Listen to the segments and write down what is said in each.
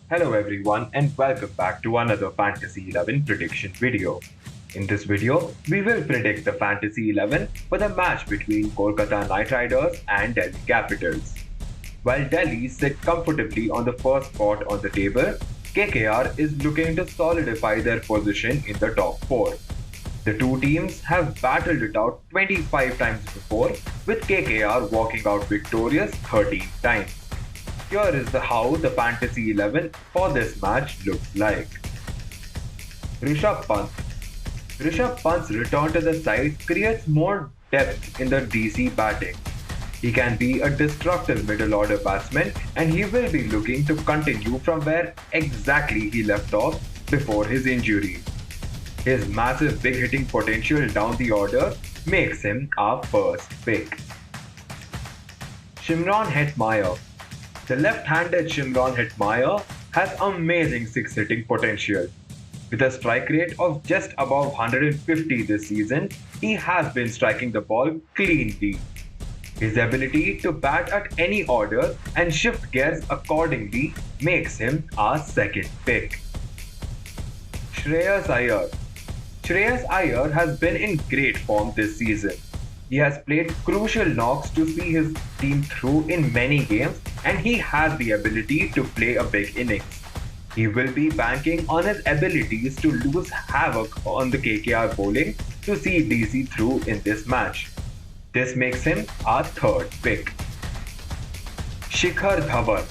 Hello everyone and welcome back to another Fantasy 11 prediction video. In this video, we will predict the Fantasy 11 for the match between Kolkata Knight Riders and Delhi Capitals. While Delhi sit comfortably on the first spot on the table, KKR is looking to solidify their position in the top 4. The two teams have battled it out 25 times before, with KKR walking out victorious 13 times. Here is how the Fantasy 11 for this match looks like. Rishabh Pant. Rishabh Pant's return to the side creates more depth in the DC batting. He can be a destructive middle order batsman and he will be looking to continue from where exactly he left off before his injury. His massive big hitting potential down the order makes him our first pick. Shimron Hetmeyer. The left-handed Shimron Hetmeyer has amazing six-hitting potential. With a strike rate of just above 150 this season, he has been striking the ball cleanly. His ability to bat at any order and shift gears accordingly makes him our second pick. Shreyas Iyer. Shreyas Iyer has been in great form this season. He has played crucial knocks to see his team through in many games and he has the ability to play a big innings. He will be banking on his abilities to lose havoc on the KKR bowling to see DC through in this match. This makes him our third pick. Shikhar Dhawan.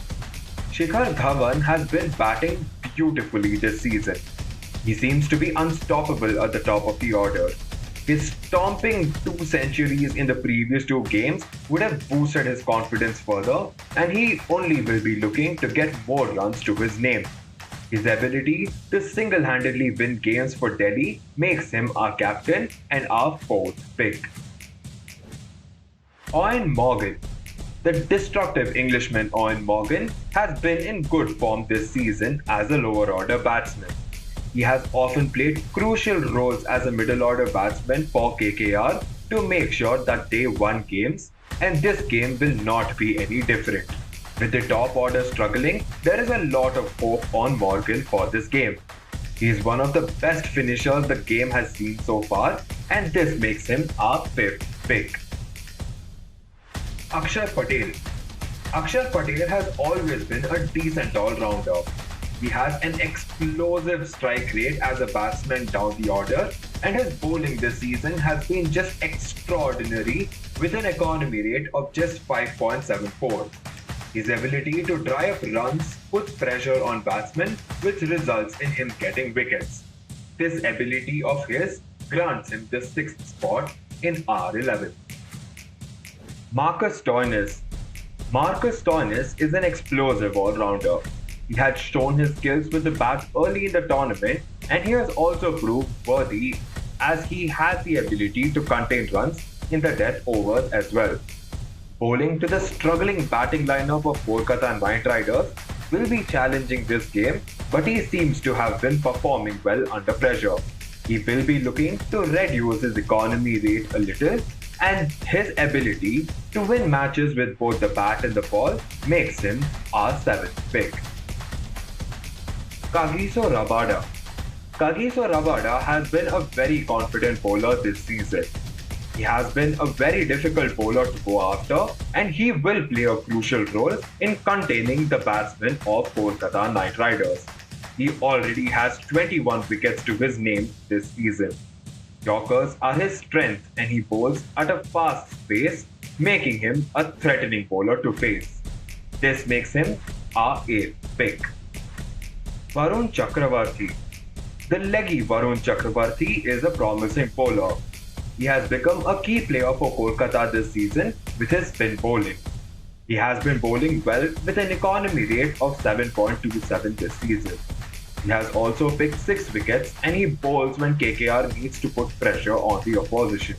Shikhar Dhawan has been batting beautifully this season. He seems to be unstoppable at the top of the order. His stomping 2 centuries in the previous 2 games would have boosted his confidence further, and he only will be looking to get more runs to his name. His ability to single-handedly win games for Delhi makes him our captain and our fourth pick. Eoin Morgan. The destructive Englishman Eoin Morgan has been in good form this season as a lower order batsman. He has often played crucial roles as a middle order batsman for KKR to make sure that they won games, and this game will not be any different. With the top order struggling, there is a lot of hope on Morgan for this game. He is one of the best finishers the game has seen so far, and this makes him our fifth pick. Akshar Patel. Akshar Patel has always been a decent all-rounder. He has an explosive strike rate as a batsman down the order, and his bowling this season has been just extraordinary with an economy rate of just 5.74. His ability to dry up runs puts pressure on batsmen, which results in him getting wickets. This ability of his grants him the 6th spot in R11. Marcus Stoinis. Marcus Stoinis is an explosive all-rounder. He had shown his skills with the bat early in the tournament and he has also proved worthy as he has the ability to contain runs in the death overs as well. Bowling to the struggling batting lineup of Kolkata Knight Riders will be challenging this game, but he seems to have been performing well under pressure. He will be looking to reduce his economy rate a little, and his ability to win matches with both the bat and the ball makes him our 7th pick. Kagiso Rabada. Kagiso Rabada has been a very confident bowler this season. He has been a very difficult bowler to go after and he will play a crucial role in containing the batsmen of Kolkata Knight Riders. He already has 21 wickets to his name this season. Yorkers are his strength and he bowls at a fast pace, making him a threatening bowler to face. This makes him our 8th pick. Varun Chakravarti. The leggy Varun Chakravarti is a promising bowler. He has become a key player for Kolkata this season with his spin bowling. He has been bowling well with an economy rate of 7.27 this season. He has also picked 6 wickets and he bowls when KKR needs to put pressure on the opposition.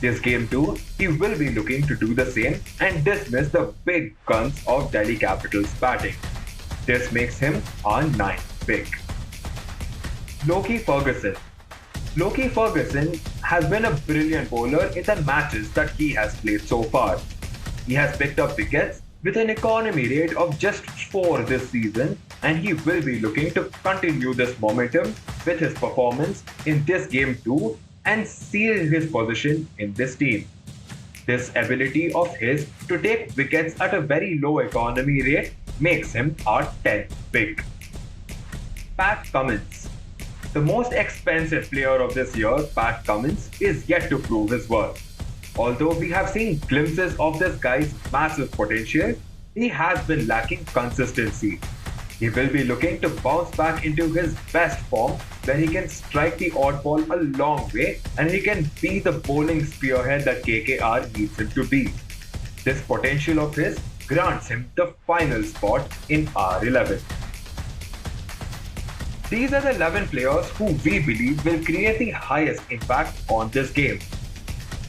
This game too, he will be looking to do the same and dismiss the big guns of Delhi Capitals batting. This makes him our 9th pick. Loki Ferguson. Loki Ferguson has been a brilliant bowler in the matches that he has played so far. He has picked up wickets with an economy rate of just 4 this season, and he will be looking to continue this momentum with his performance in this game too and seal his position in this team. This ability of his to take wickets at a very low economy rate makes him our 10th pick. Pat Cummins. The most expensive player of this year, Pat Cummins, is yet to prove his worth. Although we have seen glimpses of this guy's massive potential, he has been lacking consistency. He will be looking to bounce back into his best form where he can strike the odd ball a long way and he can be the bowling spearhead that KKR needs him to be. This potential of his grants him the final spot in R11. These are the 11 players who we believe will create the highest impact on this game.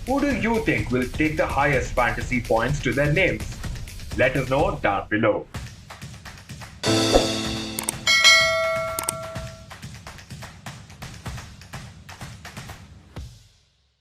Who do you think will take the highest fantasy points to their names? Let us know down below.